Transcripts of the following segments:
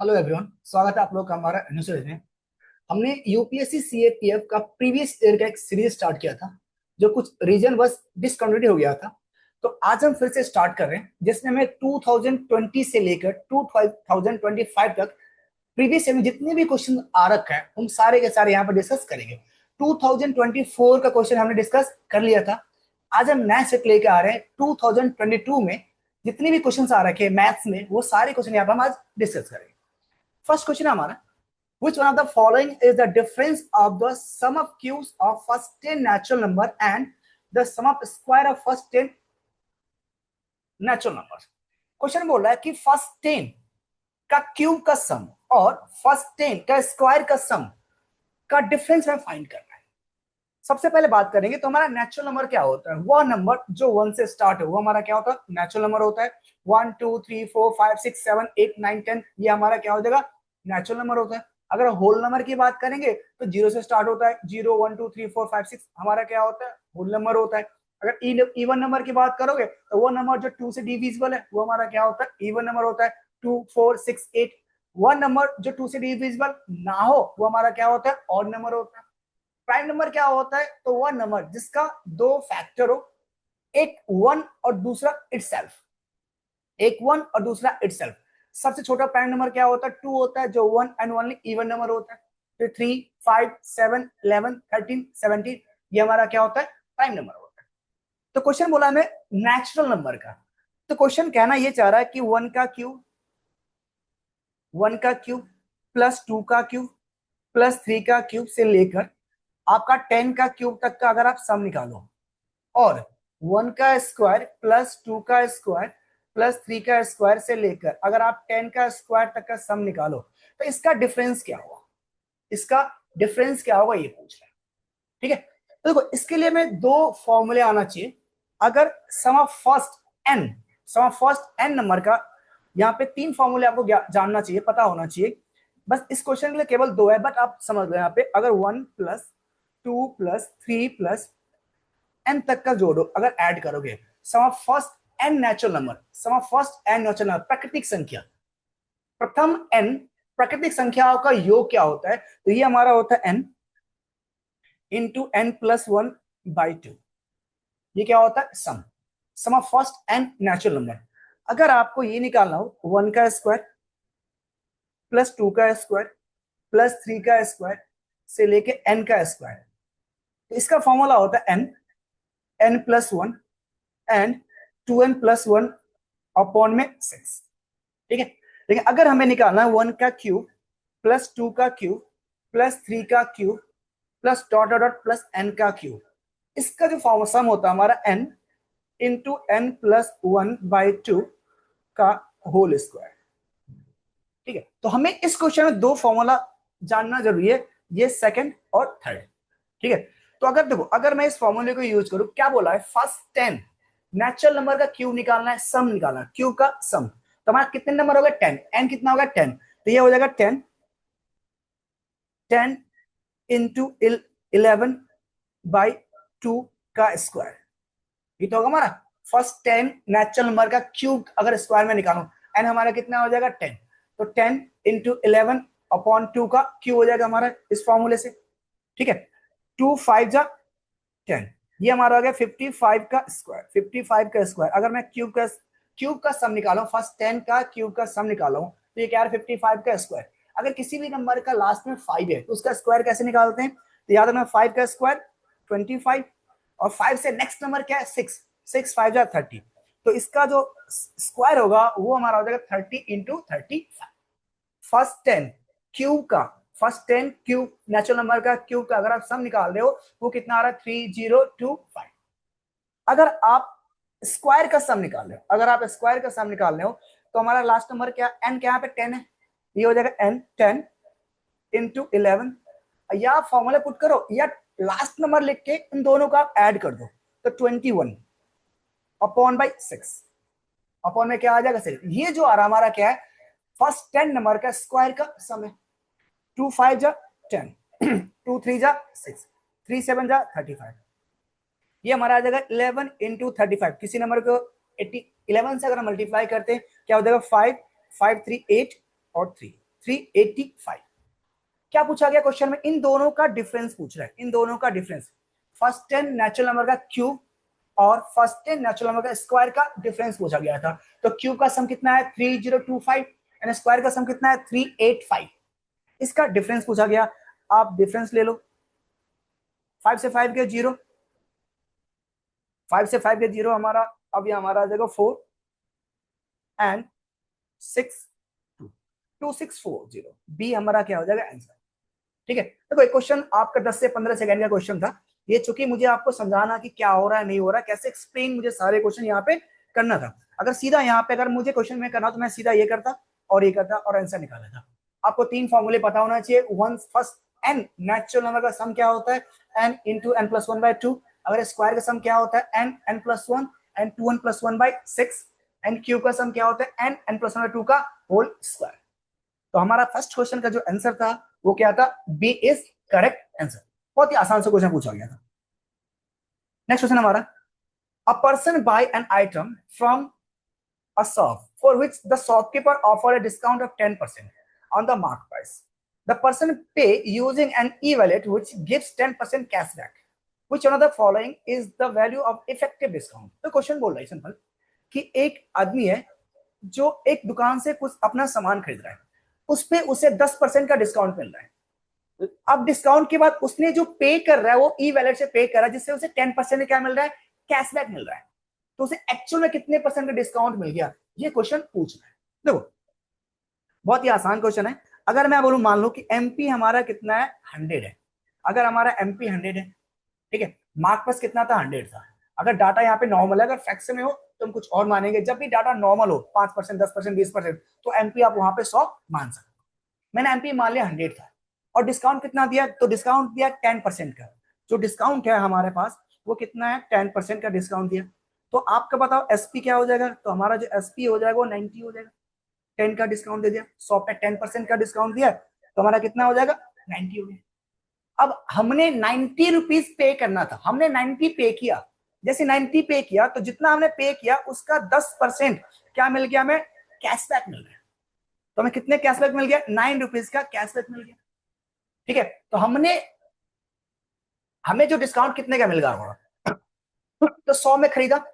Hello everyone, स्वागत है आप लोग का हमारा न्यूज़ में। हमने यूपीएससी सीएपीएफ का प्रीवियस ईयर का एक सीरीज स्टार्ट किया था, जो कुछ रीजन बस डिसकंटिन्यू हो गया था। तो आज हम फिर से स्टार्ट कर रहे हैं, जिसमें हमें 2020 से लेकर 2025 तक प्रीवियस ईयर में जितने भी क्वेश्चन आ रखा है हम सारे के सारे यहाँ पर डिस्कस करेंगे। 2024 का क्वेश्चन हमने डिस्कस कर लिया था। आज हम नया सेट लेके आ रहे हैं 2022 में जितने भी क्वेश्चन आ रखे हैं मैथ्स में, वो सारे क्वेश्चन यहाँ पर हम आज डिस्कस करेंगे। फर्स्ट क्वेश्चन है हमारा, which one of the following is the difference of the sum of cubes of first 10 natural number and the sum of square of first 10 natural numbers? Question बोल रहा है कि फर्स्ट 10 का cube का सम और first 10 का स्क्वायर का सम का डिफरेंस में फाइंड करना है। सबसे पहले बात करेंगे तो हमारा नेचुरल नंबर क्या होता है। वह नंबर जो 1 से स्टार्ट है वो हमारा क्या होता है, नेचुरल नंबर होता है। 1 2 3 4 5 6 7 8 9 10 ये हमारा क्या हो जाएगा, नेचुरल नंबर होता है। अगर होल नंबर की बात करेंगे तो 0 से स्टार्ट होता है। 0 1 2 3 4 5 6 हमारा क्या होता है, होल नंबर होता है। अगर इवन नंबर की बात करोगे तो वो नंबर जो 2 से डिविजिबल है वो हमारा क्या होता है, इवन नंबर होता है। 2 4 6 8 वन नंबर जो 2 से डिविजिबल ना हो वो हमारा क्या होता है, ऑड नंबर होता है। प्राइम नंबर क्या होता है, तो वह नंबर जिसका दो फैक्टर हो, एक वन और दूसरा इटसेल्फ, एक वन और दूसरा इटसेल्फ। सबसे छोटा प्राइम नंबर क्या होता है, 2 होता है, जो one and only even number होता है। फिर 3 5 7 11 13 17 ये हमारा क्या होता है, प्राइम नंबर होता है। तो क्वेश्चन बोला हमें नेचुरल नंबर का। तो क्वेश्चन कहना ये चाह रहा है कि वन का क्यूब प्लस 2 का क्यूब प्लस 3 का क्यूब से लेकर आपका 10 का क्यूब तक का अगर आप सम निकालो, और 1 का स्क्वायर प्लस 2 का स्क्वायर प्लस 3 का स्क्वायर से लेकर अगर आप 10 का स्क्वायर तक का सम निकालो, तो इसका डिफरेंस क्या होगा, इसका डिफरेंस क्या होगा ये पूछ रहा है। ठीक है, तो देखो इसके लिए हमें दो फॉर्मूले आना चाहिए। अगर सम ऑफ फर्स्ट एन नंबर का, यहाँ पे तीन फॉर्मूले आपको जानना चाहिए, पता होना चाहिए। बस इस क्वेश्चन के लिए केवल दो है, बट आप समझ लो यहाँ पे अगर 1 प्लस 2 प्लस 3 प्लस एन तक का जोड़ो, अगर ऐड करोगे, sum of first n natural number, sum of first n natural number प्राकृतिक संख्या, प्रथम एन प्राकृतिक संख्याओं का योग क्या होता है, तो ये हमारा होता है n into n plus one by two. ये क्या होता है, sum of first n natural number. अगर आपको ये निकालना हो 1 का स्क्वायर प्लस 2 का स्क्वायर प्लस 3 का स्क्वायर से लेके एन का स्क्वायर, तो इसका फॉर्मूला होता है n n plus one and 2n plus one upon में 6। ठीक है, लेकिन अगर हमें निकालना है 1 का क्यूब प्लस 2 का क्यूब प्लस 3 का cube plus dot dot dot plus n का क्यूब, इसका जो फॉर्म सम होता है हमारा n into n plus one by two का होल स्क्वायर। ठीक है, तो हमें इस क्वेश्चन में दो फॉर्मूला जानना जरूरी है, ये सेकंड और थर्ड। ठीक है, तो अगर देखो, अगर मैं इस फॉर्मूले को यूज करूं, क्या बोला है, फर्स्ट 10 नेचुरल नंबर का क्यूब निकालना है, सम निकालना है, क्यूब का सम। तो हमारा कितने नंबर हो गए, 10, एन कितना होगा 10, तो ये हो जाएगा 10 10 इंटू 11 बाई 2 का स्क्वायर। ये तो होगा हमारा फर्स्ट 10 नेचुरल नंबर का क्यूब, अगर स्क्वायर में निकालू, एन हमारा कितना हो जाएगा 10, तो 10 इंटू 11 अपॉन 2 का क्यूब हो जाएगा हमारा इस फॉर्मूले से। ठीक है, 2 5 जा 10, ये हमारा हो गया 55 का स्क्वायर। 55 का स्क्वायर अगर मैं क्यूब का सम निकालू, फर्स्ट 10 का क्यूब का सम निकालू, तो ये क्या है 55 का स्क्वायर। अगर किसी भी नंबर का लास्ट में 5 है तो उसका स्क्वायर कैसे निकालते हैं, तो याद रखना 5 का स्क्वायर 25, और 5 से नेक्स्ट नंबर क्या है 6, 6 5 जा 30, तो इसका जो स्क्वायर होगा वो हमारा हो जाएगा 30 इंटू 35। फर्स्ट 10 क्यूब का, फर्स्ट 10 क्यूब नेचुरल नंबर का क्यूब का अगर आप सम निकाल रहे हो, वो कितना आ रहा है 3025। अगर आप स्क्वायर का सम निकाल रहे हो, अगर आप स्क्वायर का सम निकाल रहे हो, तो हमारा लास्ट नंबर क्या, एन क्या पे 10 है, ये हो जाएगा एन 10 इंटू 11, या फॉर्मूला पुट करो या लास्ट नंबर लिख के इन दोनों का ऐड कर दो, तो 21 अपॉन बाई 6, अपॉन में क्या आ जाएगा 6। ये जो आ रहा हमारा क्या है, फर्स्ट 10 नंबर का स्क्वायर का सम है। 2 5 जा 10 2 3 जा 6 3 7 जा 35, ये हमारा आ जाएगा 11 इंटू 35। किसी नंबर को 11 से अगर मल्टीप्लाई करते हैं क्या हो जाएगा 5 5 3 8 और 3, 385। क्या पूछा गया क्वेश्चन में? इन दोनों का डिफरेंस पूछ रहा है, इन दोनों का डिफरेंस, फर्स्ट 10 नेचुरल नंबर का क्यूब और फर्स्ट 10 नेचुरल नंबर का स्क्वायर का डिफरेंस पूछा गया था। तो क्यूब का सम कितना है 3025 एंड स्क्वायर का सम कितना है 385। इसका डिफरेंस पूछा गया, आप डिफरेंस ले लो। 5 से 5 के 0, 5 से 5 के 0 हमारा, अब ये हमारा आ जाएगा 4 एंड 6 2640। बी हमारा क्या हो जाएगा आंसर। ठीक है, देखो एक क्वेश्चन आपका 10 से 15 सेकंड का क्वेश्चन था ये, चूंकि मुझे आपको समझाना कि क्या हो रहा है नहीं हो रहा है, कैसे एक्सप्लेन मुझे सारे क्वेश्चन यहाँ पे करना था। अगर सीधा यहाँ पे अगर मुझे क्वेश्चन में करना तो मैं सीधा ये करता और ये करता और आंसर निकाला था। आपको 3 फॉर्मूले पता होना चाहिए। One first n natural number का सम क्या होता है, n into n plus one by two. अगर स्क्वायर का सम क्या होता है, n n plus one n two n plus one by six. N cube का सम क्या होता है, n n plus one by two का होल स्क्वायर। तो हमारा फर्स्ट क्वेश्चन का जो आंसर था वो क्या था, बी इज करेक्ट आंसर। बहुत ही आसान से क्वेश्चन पूछा गया था। नेक्स्ट क्वेश्चन हमारा, a person buy an item from a shop for which the shopkeeper offer a discount of 10% on the mark price. The person pay using an e wallet which gives 10% cashback. Which one of the following is the value of effective discount. तो question बोल रहा है simple कि एक आदमी है जो एक दुकान से कुछ अपना सामान खरीद रहा है, उस पे उसे 10% का डिस्काउंट मिल रहा है। अब डिस्काउंट के बाद उसने जो पे कर रहा है वो ई वैलेट से पे कर रहा है, जिससे उसे 10% क्या मिल रहा है, कैशबैक मिल रहा है। तो उसे एक्चुअल में कितने परसेंट का डिस्काउंट मिल गया, ये क्वेश्चन पूछ रहा है। देखो बहुत ही आसान क्वेश्चन है। अगर मैं बोलूं, मान लो कि एमपी हमारा कितना है 100 है। अगर हमारा एमपी 100 है, ठीक है, मार्क पास कितना था 100 था। अगर डाटा यहाँ पे नॉर्मल है, अगर फ्रैक्शन में हो तो हम कुछ और मानेंगे। जब भी डाटा नॉर्मल हो 5%, 10%, 20%, तो एमपी आप वहां पे 100 मान सकते। मैंने एमपी मान लिया 100 था और डिस्काउंट कितना दिया, तो डिस्काउंट दिया 10% का। जो डिस्काउंट है हमारे पास वो कितना है, 10% का डिस्काउंट दिया। तो आपका बताओ एसपी क्या हो जाएगा, तो हमारा जो एसपी हो जाएगा वो 90 हो जाएगा। 10 का डिस्काउंट दे दिया, 100 पे 10% का डिस्काउंट दिया तो हमारा कितना हो जाएगा 90 हो गया। अब हमने 90 रुपीज पे करना था, हमने 90 पे किया। जैसे 90 पे किया तो जितना हमने पे किया उसका 10% क्या मिल गया, हमें कैशबैक मिल गया। तो हमें कितने कैशबैक मिल गया, 9 रुपीज का कैशबैक मिल गया। ठीक है, तो हमें जो डिस्काउंट कितने का मिल गया होगा, तो 100 में खरीदा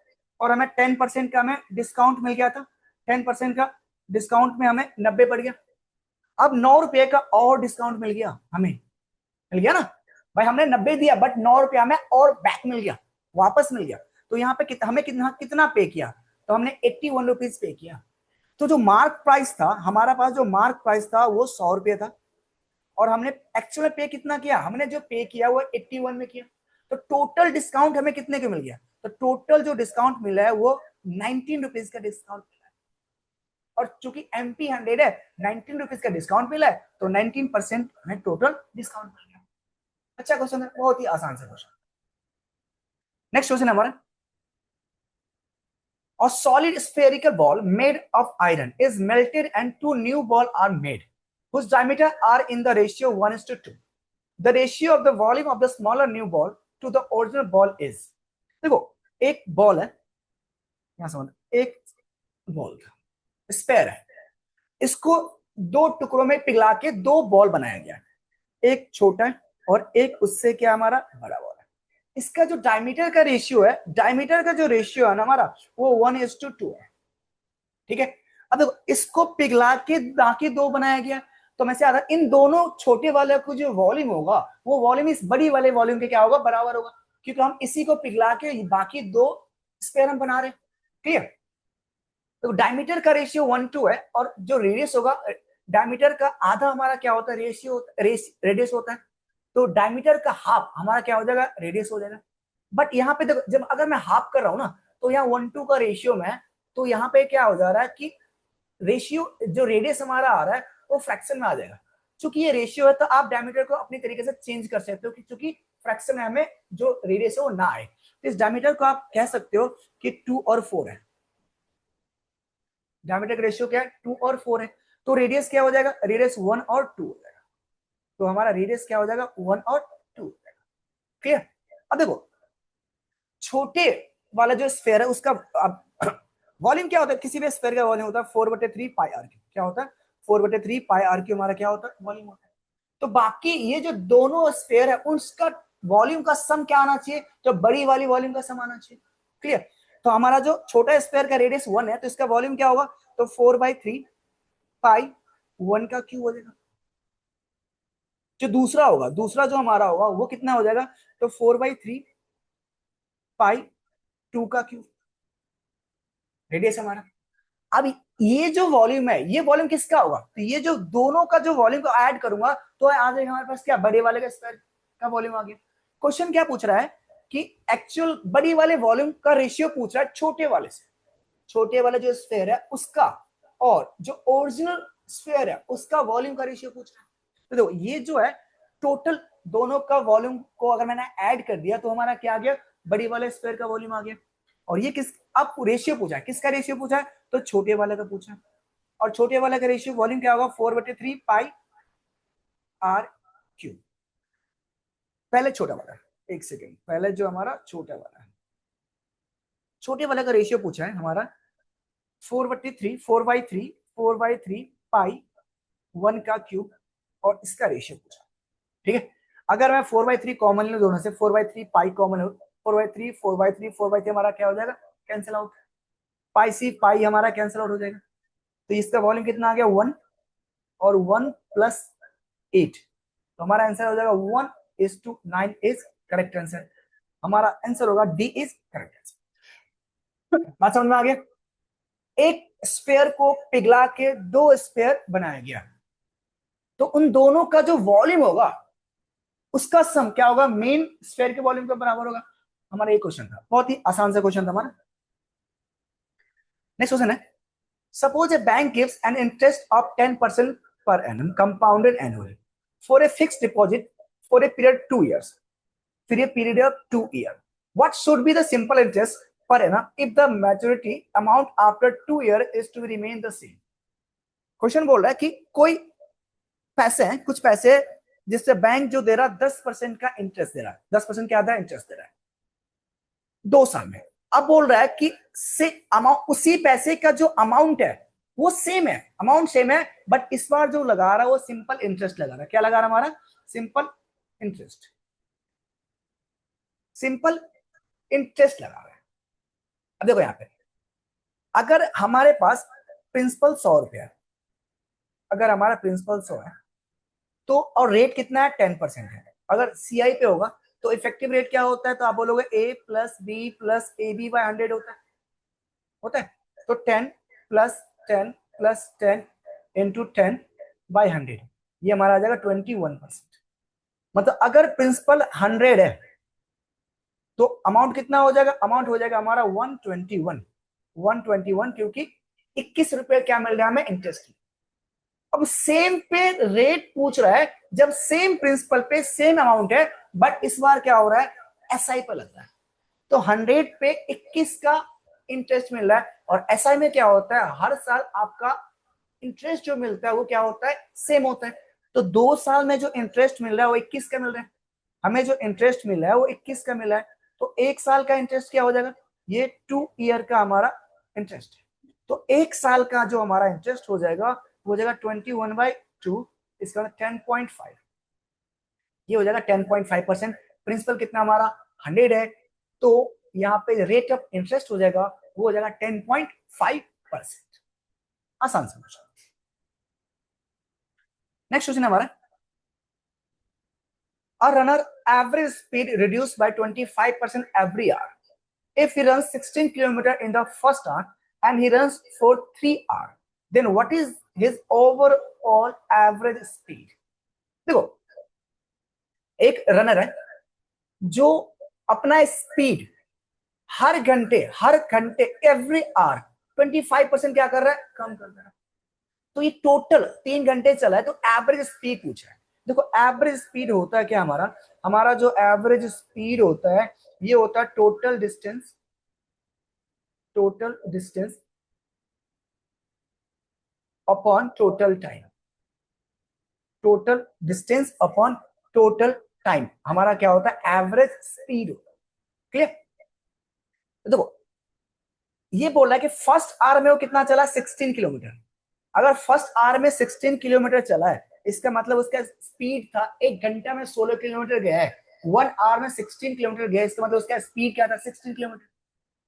और हमें 10% का हमें डिस्काउंट मिल गया था। 10% का डिस्काउंट में हमें 90 पड़ गया। अब 9 रुपए का और डिस्काउंट मिल गया, हमें मिल गया ना भाई। हमने 90 दिया बट 9 रुपया हमें और बैक मिल गया, वापस मिल गया। तो यहाँ पे हमें कितना कितना पे किया, तो हमने 81 रुपीज पे किया। तो जो मार्क प्राइस था हमारा पास, जो मार्क प्राइस था वो 100 रुपये था और हमने एक्चुअल पे कितना किया, हमने जो पे किया वो 81 में किया। तो टोटल डिस्काउंट हमें कितने का मिल गया, तो टोटल जो डिस्काउंट मिला है वो 19 रुपीज का डिस्काउंट मिला है। और चूंकि एमपी 100 है, 19 रुपीज का डिस्काउंट मिला है तो 19% हमें टोटल डिस्काउंट मिल गया। अच्छा क्वेश्चन है, बहुत ही आसान सा क्वेश्चन। नेक्स्ट क्वेश्चन हमारा, a solid spherical ball made of iron is melted and two new balls are made whose diameter are in the ratio 1:2. The ratio of the volume of the smaller new ball to the original ball is। देखो एक ball है, यहां समझ, एक ball spare है, इसको दो टुकड़ों में पिघला के दो बॉल बनाया गया है। एक छोटा है और एक उससे क्या हमारा बड़ा बॉल है। इसका जो डायमीटर का रेशियो है, डायमीटर का जो रेशियो है ना हमारा, वो 1:2 है। ठीक है, अब देखो इसको पिघला के बाकी दो बनाया गया, तो मैं से आता इन दोनों छोटे वाले को जो वॉल्यूम होगा वो वॉल्यूम इस बड़ी वाले वॉल्यूम के क्या होगा, बराबर होगा, क्योंकि हम इसी को पिघला के बाकी दो स्पेयर हम बना रहे हैं। क्लियर, तो डायमीटर का रेशियो 1:2 है और जो रेडियस होगा, डायमीटर का आधा हमारा क्या होता है, रेशियो रेडियस होता है। तो डायमीटर का हाफ हमारा क्या हो जाएगा, रेडियस हो जाएगा। बट यहाँ पे देखो, जब अगर मैं हाफ कर रहा हूं ना, तो यहाँ 1:2 का रेशियो में, तो यहाँ पे क्या हो जा रहा है कि रेशियो जो रेडियस हमारा आ रहा है वो फ्रैक्शन में आ जाएगा। चूंकि ये रेशियो है तो आप डायमीटर को अपनी तरीके से चेंज कर सकते हो, क्योंकि फ्रैक्शन में हमें जो रेडियस है वो ना आए। तो इस डायमीटर को आप कह सकते हो कि 2 और 4 है। डायमीटर का रेशियो क्या है, 2 और 4 है। तो रेडियस क्या हो जाएगा, रेडियस 1 और 2 हो जाएगा। तो हमारा रेडियस क्या हो जाएगा, 1 और 2 हो जाएगा। क्लियर, अब देखो छोटे वाला जो स्फेयर है उसका अब वॉल्यूम क्या होता है, किसी भी स्फेयर का वॉल्यूम होता है 4/3 पाई आर। क्या होता है 4/3 पाई आर क्यू हमारा क्या होता है, वॉल्यूम होता है। तो बाकी ये जो दोनों स्फीयर है उसका वॉल्यूम का सम क्या आना चाहिए, जो बड़ी वाली वॉल्यूम का सम आना चाहिए। क्लियर। तो हमारा जो छोटा स्फीयर का रेडियस 1 है तो इसका वॉल्यूम क्या होगा, तो 4/3 पाई 1 का क्यूब हो जाएगा। जो दूसरा होगा, दूसरा जो हमारा होगा वो कितना हो जाएगा, तो 4/3 पाई 2 का क्यूब रेडियस हमारा। अब ये जो वॉल्यूम है ये वॉल्यूम किसका होगा, तो ये जो दोनों का जो वॉल्यूम को ऐड करूंगा तो आ जाएगा हमारे पास क्या, बड़े वाले का स्क्वायर का वॉल्यूम आ गया। क्वेश्चन क्या पूछ रहा है कि एक्चुअल बड़ी वाले वॉल्यूम का रेशियो पूछ रहा है छोटे वाले से, छोटे वाले जो स्फीयर है उसका और जो ओरिजिनल स्फीयर है उसका वॉल्यूम का रेशियो पूछ रहा है। तो देखो ये जो है टोटल दोनों का वॉल्यूम को अगर मैंने ऐड कर दिया तो हमारा क्या आ गया, बड़ी वाले स्फीयर का वॉल्यूम आ गया। और ये किस, अब रेशियो पूछा है, किसका रेशियो पूछा है, तो छोटे वाले का पूछा है। और छोटे वाले का रेशियो वॉल्यूम क्या होगा, 4/3 पाई आर क्यूब। पहले छोटा वाला, एक सेकेंड, पहले जो हमारा छोटा वाला है, छोटे वाले का रेशियो पूछा है हमारा 4/3 पाई 1 का क्यूब और इसका रेशियो पूछा। ठीक है, अगर मैं 4/3 कॉमन लूं दोनों से, 4/3 पाई कॉमन हो, 4/3 हमारा क्या हो जाएगा, कैंसिल आउट। पाई सी पाई हमारा कैंसिल आउट हो जाएगा। तो इसका वॉल्यूम कितना आ गया, 1 और 1 प्लस 8, तो हमारा आंसर हो जाएगा 1:9 इज करेक्ट आंसर। हमारा आंसर होगा डी इज करेक्ट आंसर। बात समझ में आ गया। एक स्फीयर को पिघला के दो स्फीयर बनाया गया, तो उन दोनों का जो वॉल्यूम होगा उसका सम क्या होगा, मेन स्फीयर के वॉल्यूम के बराबर होगा। हमारा ये क्वेश्चन था, बहुत ही आसान सा क्वेश्चन था हमारा। नेक्स्ट क्वेश्चन है, suppose a bank gives an interest of 10% per annum compounded annually for a fixed deposit for a period 2 years, फिर ये period of 2 year, what should be the simple interest per annum if the maturity amount after 2 year is to remain the same. Question बोल रहा है कि कोई पैसे हैं, कुछ पैसे जिससे बैंक जो दे रहा 10% का इंटरेस्ट दे रहा है, 10% क्या था इंटरेस्ट दे रहा है 2 साल में। अब बोल रहा है कि से अमाउंट, उसी पैसे का जो अमाउंट है वो सेम है, अमाउंट सेम है, बट इस बार जो लगा रहा है वो सिंपल इंटरेस्ट लगा रहा है। क्या लगा रहा है हमारा, सिंपल इंटरेस्ट, सिंपल इंटरेस्ट लगा रहा है। अब देखो यहां पे, अगर हमारे पास प्रिंसिपल 100 रुपया है, अगर हमारा प्रिंसिपल 100 है तो, और रेट कितना है 10% है, अगर सीआई पे होगा तो इफेक्टिव रेट क्या होता है, तो आप बोलोगे a plus b plus a b by 100 होता है, होता है। तो 10 + 10 + 10 इंटू 10/100, ये हमारा आ जाएगा 21%। मतलब अगर प्रिंसिपल 100 है तो अमाउंट कितना हो जाएगा, अमाउंट हो जाएगा हमारा 121, क्योंकि 21 रुपए क्या मिल रहा है हमें, इंटरेस्ट। अब सेम पे रेट पूछ रहा है जब सेम प्रिंसिपल पे सेम अमाउंट है, बट इस बार क्या हो रहा है, एसआई पे लग रहा है। तो 100 पे 21 का इंटरेस्ट मिल रहा है, और एसआई में क्या होता है, हर साल आपका इंटरेस्ट जो मिलता है वो क्या होता है, सेम होता है। तो 2 साल में जो इंटरेस्ट मिल रहा है वो 21 का मिल रहा है, हमें जो इंटरेस्ट मिल रहा है वो 21 का मिला है। तो 1 साल का इंटरेस्ट क्या हो जाएगा, ये 2 ईयर का हमारा इंटरेस्ट है। तो 1 साल का जो हमारा इंटरेस्ट हो जाएगा वो हो जाएगा 21/2, इसका 10.5, ये हो जाएगा 10.5%। प्रिंसिपल कितना हमारा 100 है, तो यहाँ पे रेट ऑफ इंटरेस्ट हो जाएगा, वो हो जाएगा 10.5%। आसान समझ। नेक्स्ट क्वेश्चन हमारा, a runner average speed reduced by 25% every hour. If he runs 16 kilometers in the first hour and he runs for 3 hours, then what is his overall average speed? देखो, एक रनर है जो अपना speed हर घंटे every hour 25% क्या कर रहा है, कम कर रहा है। तो ये टोटल 3 घंटे चला है, तो एवरेज स्पीड पूछा है। देखो एवरेज स्पीड होता है क्या हमारा, हमारा जो एवरेज स्पीड होता है ये होता है total distance upon total time, total distance upon total time, हमारा क्या होता है, एवरेज स्पीड होता है। क्लियर। देखो ये बोल रहा है कि फर्स्ट आवर में वो कितना चला, 16 किलोमीटर, अगर फर्स्ट आवर में 16 किलोमीटर चला है, इसका मतलब उसका स्पीड था 1 घंटा में 16 किलोमीटर गया है। 1 आवर में 16 किलोमीटर गया, इसका मतलब उसका स्पीड क्या था, 16 किलोमीटर।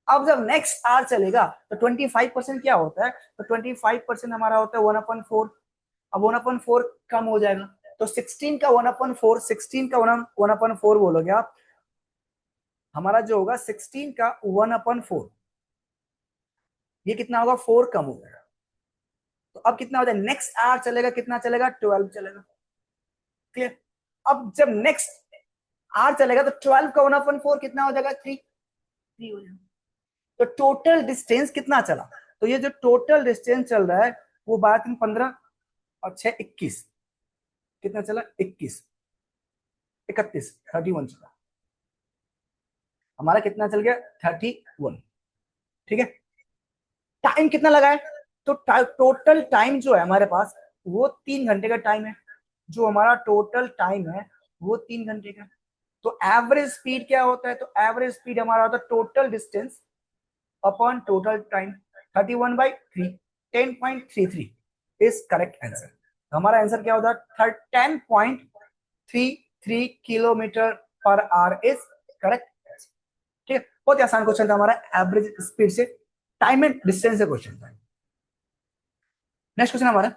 अब जब नेक्स्ट आवर चलेगा तो 25% क्या होता है, तो 25% हमारा होता है 1/4। अब 1/4 कम हो जाएगा, तो 16 का 1/4, 16 का 1/4 बोलोगे आप, हमारा जो होगा 16 का 1/4, ये कितना होगा, 4 कम हो जाएगा। तो अब कितना हो जाएगा, नेक्स्ट आवर चलेगा, कितना चलेगा, 12 चलेगा। क्लियर। अब जब नेक्स्ट आवर चलेगा तो 12 का 1/4 कितना हो जाएगा, 3 हो जाएगा। तो टोटल डिस्टेंस कितना चला, तो ये जो टोटल डिस्टेंस चल रहा है वो 12×3 = 15 और 6 = 21, कितना चला, 21, 31, 31 चला, हमारा कितना चल गया, 31। ठीक है। टाइम कितना लगा है, तो टोटल टाइम जो है हमारे पास वो 3 घंटे का टाइम है। जो हमारा टोटल टाइम है वो 3 घंटे का। तो एवरेज स्पीड क्या होता है, तो एवरेज स्पीड हमारा होता है total distance upon total time, 31/3, 10.33 is correct answer. तो हमारा आंसर क्या होता है, 10.33 kilometre per our is correct. ठीक है, बहुत ही आसान क्वेश्चन था हमारा, एवरेज स्पीड से, टाइम एंड डिस्टेंस से क्वेश्चन था। नेक्स्ट क्वेश्चन हमारा,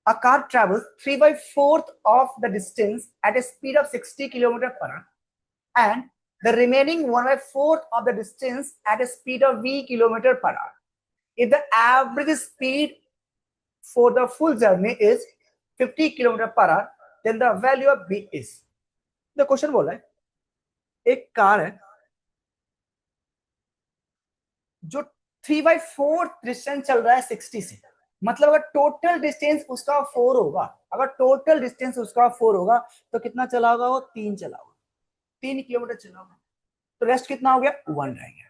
a car travels 3/4 of the distance at a speed of 60 km per hour and the remaining 1/4 of the distance at a speed of v km per hour. If the average speed for the full journey is 50 km per hour, then the value of b is. The question बोला है, एक car है जो 3/4 distance चल रहा है 60 से, मतलब अगर टोटल डिस्टेंस उसका 4 होगा, अगर टोटल डिस्टेंस उसका 4 होगा तो कितना चला होगा, वो 3 चला होगा, 3 किलोमीटर चला होगा। तो रेस्ट कितना हो गया, 1 रह गया।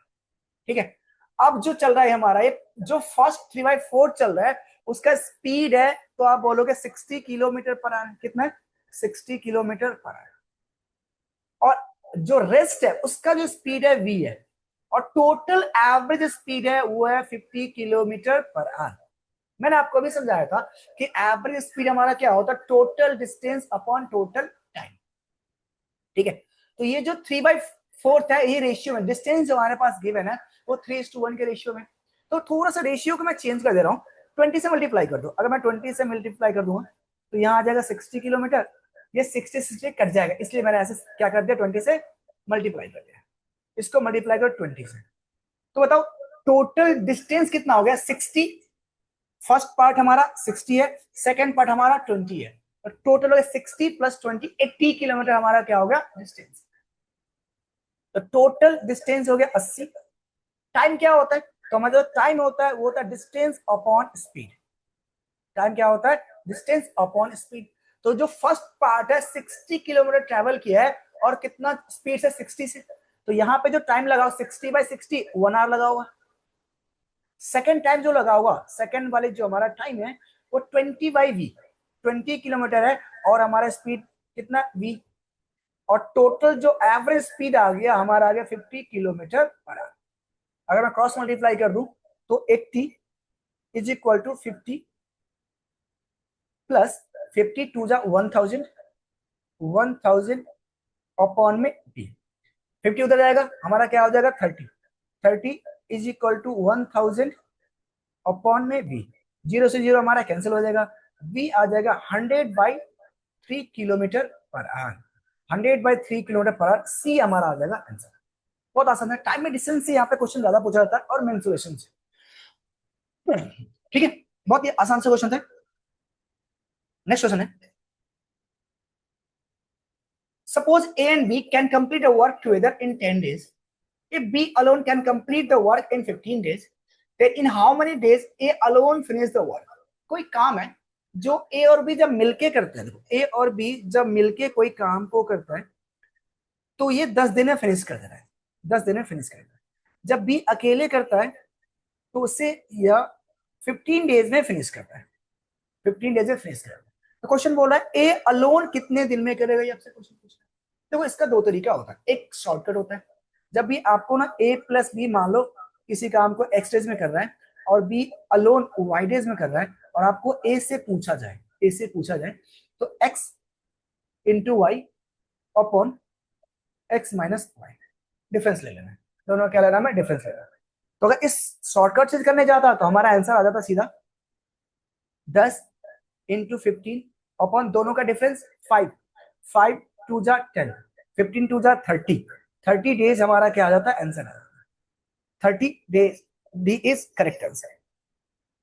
ठीक है। अब जो चल रहा है हमारा, ये जो फर्स्ट 3/4 चल रहा है उसका स्पीड है, तो आप बोलोगे 60 किलोमीटर पर आवर, कितना है, 60 किलोमीटर पर आवर। और जो रेस्ट है उसका जो स्पीड है v है, और टोटल एवरेज स्पीड है वो है 50 किलोमीटर पर आवर। मैंने आपको भी समझाया था कि एवरेज स्पीड हमारा क्या होता है, total distance upon total time. ठीक है। तो ये जो 3/4 है, ये रेशियो में डिस्टेंस जो हमारे पास गिवन है वो 3:1 के रेशियो में। तो थोड़ा सा रेशियो को मैं चेंज कर दे रहा हूँ, 20 से मल्टीप्लाई कर दो। अगर मैं 20 से मल्टीप्लाई कर दूंगा तो यहाँ आ जाएगा 60 किलोमीटर, ये 60 कट जाएगा, इसलिए मैंने ऐसे क्या कर दिया, 20 से मल्टीप्लाई कर दिया। इसको मल्टीप्लाई करो 20 से, तो बताओ टोटल डिस्टेंस कितना हो गया, 60। फर्स्ट पार्ट हमारा 60 है, सेकेंड पार्ट हमारा 20 है, तो टोटल हो गया 60 + 20, 80 किलोमीटर हमारा क्या हो गया, डिस्टेंस। तो टोटल डिस्टेंस हो गया 80। टाइम क्या होता है, तो हमारा जो टाइम होता है वो होता है डिस्टेंस अपॉन स्पीड। टाइम क्या होता है, डिस्टेंस अपॉन स्पीड। तो जो फर्स्ट पार्ट है 60 किलोमीटर ट्रेवल किया है, और कितना स्पीड से, 60 से, तो यहाँ पे जो टाइम लगाओ 60/60, 1 आवर लगा होगा। सेकेंड टाइम जो लगा होगा, सेकेंड वाले जो हमारा टाइम है वो 20/v, 20 किलोमीटर है, और हमारा स्पीड कितना, v, और टोटल जो एवरेज स्पीड आ गया हमारा आ गया 50 किलोमीटर पर आवर। अगर मैं क्रॉस मल्टीप्लाई कर दूं तो 80 = 50 प्लस 50 2 जा 1000, 1000 अपॉन में b, 50 उधर जाएगा, हमारा क्या हो जाएगा, 30, 30 = 1000 अपॉन में v, 0 से 0 हमारा कैंसिल हो जाएगा, v आ जाएगा 100/3 kilometre per hour, 100/3 kilometre per hour, C हमारा आ जाएगा आंसर। बहुत आसान है, टाइम में डिस्टेंस से यहाँ पे क्वेश्चन ज्यादा पूछा जाता है और मेंसुरेशन से। ठीक है, बहुत ही आसान से क्वेश्चन थे। नेक्स्ट क्वेश्चन है, suppose A and B can complete the work together in 10 days. If B alone can complete the work in 15 days, then in how many days A alone finish the work? कोई काम है जो A और B जब मिलके करते हैं, A और B जब मिलके कोई काम को करता है तो ये 10 दिन में फिनिश कर देता है, 10 दिन में फिनिश कर देता है। जब B अकेले करता है तो उसे यह 15 डेज में फिनिश करता है, 15 डेज में फिनिश करता है। तो क्वेश्चन बोला है ए अलोन कितने दिन में करेगा, ये आपसे क्वेश्चन पूछा है। देखो इसका दो तरीका होता है, एक शॉर्टकट होता है, जब भी आपको ना A + B मान लो किसी काम को x डेज में कर रहा है और B अलोन y डेज में कर रहा है और आपको ए से पूछा जाए तो x into y upon x minus y, difference ले लेना है। दोनों क्या लेना है, डिफरेंस ले लेना है। तो अगर इस शॉर्टकट से करने जाता तो हमारा आंसर आ जाता सीधा 10 इंटू 15 अपॉन दोनों का डिफरेंस 5, 5 टू जा 10, 15 टू जा 30, 30 डेज हमारा क्या आ जाता है, आंसर आ जाता है 30 days. D is correct answer.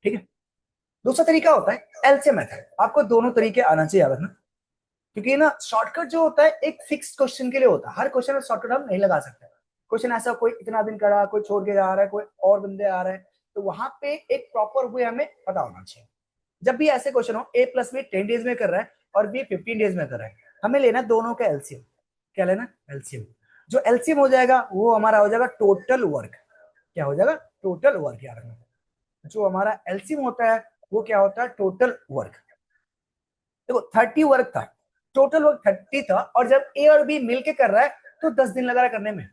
ठीक है। दूसरा तरीका होता है एलसीएम मेथड। आपको दोनों तरीके आना चाहिए याद रखना, क्योंकि ना शॉर्टकट जो होता है एक फिक्स क्वेश्चन के लिए होता है, हर क्वेश्चन में शॉर्टकट हम नहीं लगा सकते। क्वेश्चन ऐसा कोई इतना दिन करा, कोई छोड़ के जा रहा है, कोई और बंदे आ रहे हैं, तो वहां पे एक प्रॉपर वे हमें पता होना चाहिए। जब भी ऐसे क्वेश्चन हो, ए प्लस बी 10 डेज में कर रहा है और बी 15 डेज में कर रहा है, हमें लेना दोनों का एलसीएम। क्या लेना, एलसीएम। जो एलसीएम हो जाएगा वो हमारा हो जाएगा टोटल वर्क। क्या हो जाएगा, टोटल वर्क। याद रखना, जो हमारा एलसीएम होता है वो क्या होता है, टोटल वर्क। देखो 30 वर्क था, टोटल वर्क 30 था, और जब ए और बी मिलके कर रहा है तो 10 दिन लग रहा है करने में।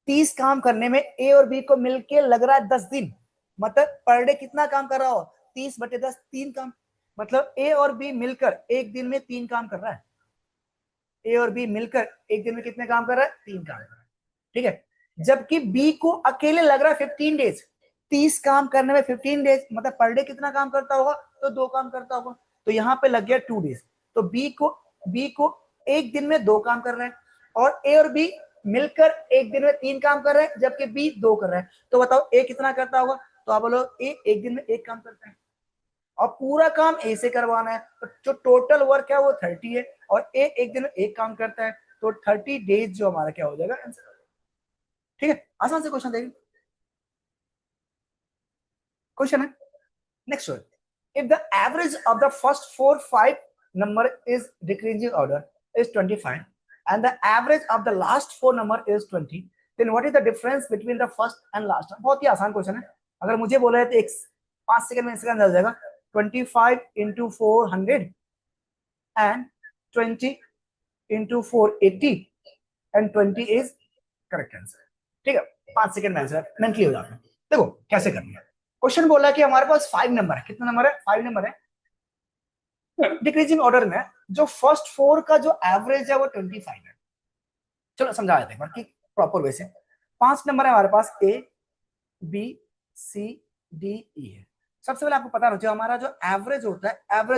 30 काम करने में ए और बी को मिलके लग रहा है 10 दिन। मतलब पर डे कितना काम कर रहा हो, 30/10, 3 काम। मतलब ए और बी मिलकर एक दिन में 3 काम कर रहा है। ए और बी मिलकर एक दिन में कितने काम कर रहा है, 3 काम कर रहा है। ठीक है। जबकि बी को अकेले लग रहा है 15 डेज, 30 काम करने में 15 डेज, मतलब पर डे कितना काम करता होगा, तो 2 काम करता होगा। तो यहाँ पे लग गया 2 डेज। तो बी को एक दिन में 2 काम कर रहे हैं, और ए और बी मिलकर एक दिन में 3 काम कर रहे हैं, जबकि बी 2 कर रहे हैं। तो बताओ ए कितना करता होगा, तो आप बोलो ए एक दिन में 1 काम करता है, और पूरा काम ए से करवाना है। तो जो टोटल वर्क है वो 30 है, और ए एक दिन में 1 काम करता है, तो 30 डेज जो हमारा क्या हो जाएगा, आंसर। ठीक है, आसान से क्वेश्चन देखेंगे। क्वेश्चन है next one, if the average of the first 4-5 number is decreasing order is 25 and the average of the last 4 number is 20, then what is the difference between the first and last? बहुत ही आसान question है। अगर मुझे बोला है तो 5 second में इसका आंसर आ जाएगा 25 into 400 and 20 into 480 and 20 is correct answer. ठीक है, 5 सेकंड में आंसर मेंटली हो जाता है। देखो कैसे करना है। क्वेश्चन बोला कि हमारे पास 5 नंबर है। कितना नंबर है, 5 नंबर है। डिक्रीजिंग ऑर्डर में जो फर्स्ट 4 का जो एवरेज है वो 25 है। चलो समझा देते हैं कि प्रॉपर वे से। 5 नंबर है हमारे पास, A B C D E है। सबसे पहले आपको पता होना चाहिए हमारा जो एवरेज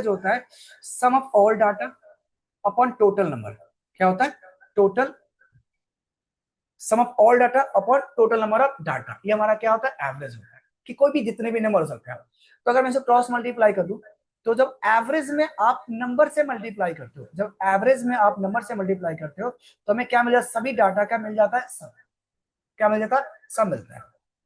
होता है sum of all data upon total number. क्या होता है, total sum of all data upon total number of data. ये हमारा क्या होता है, एवरेज होता है, कि कोई भी जितने भी नंबर हो सकते हैं। तो अगर मैं इसे क्रॉस मल्टीप्लाई कर दूं, तो जब एवरेज में आप नंबर से मल्टीप्लाई करते हो, तो हमें क्या मिल जाता है, सभी डाटा का मिल जाता है सब। क्या मिल जाता है, सब मिलता है।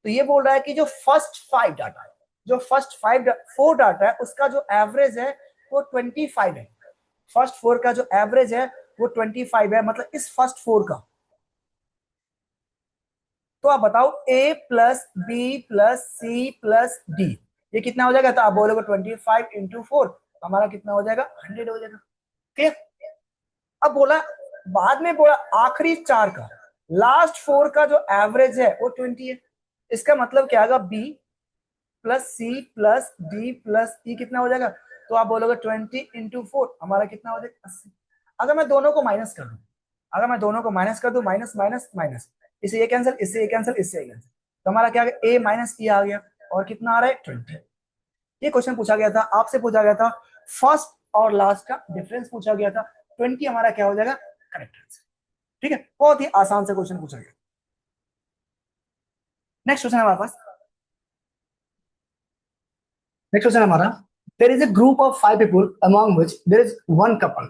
तो ये बोल रहा है कि जो फर्स्ट 5 डाटा है, जो फर्स्ट 4 डाटा है, उसका जो एवरेज है वो 25 है। फर्स्ट 4 का जो एवरेज है वो 25 है। मतलब इस फर्स्ट 4 का, तो आप बताओ a plus b plus c plus d ये कितना हो जाएगा, तो आप बोलोगे 25 इंटू 4, हमारा कितना हो जाएगा, 100 हो जाएगा। क्लियर। अब बोला, बाद में बोला आखिरी 4 का, लास्ट 4 का जो एवरेज है वो 20 है। इसका मतलब क्या होगा, b plus c plus d plus e कितना हो जाएगा, तो आप बोलोगे 20 इंटू 4, हमारा कितना हो जाएगा, 80। अगर मैं दोनों को माइनस कर दूं, माइनस माइनस माइनस, इससे ये कैंसिल, इससे ये कैंसिल, इससे ये कैंसिल, तो हमारा क्या आ गया, ए माइनस ई आ गया, और कितना आ रहा है, 20। ये क्वेश्चन पूछा गया था, आपसे पूछा गया था फर्स्ट और लास्ट का डिफरेंस पूछा गया था, 20 हमारा क्या हो जाएगा, करेक्ट आंसर। ठीक है, बहुत ही आसान से क्वेश्चन पूछा गया। नेक्स्ट क्वेश्चन हमारे पास, नेक्स्ट क्वेश्चन हमारा, there is a group of 5 people among which there is one couple.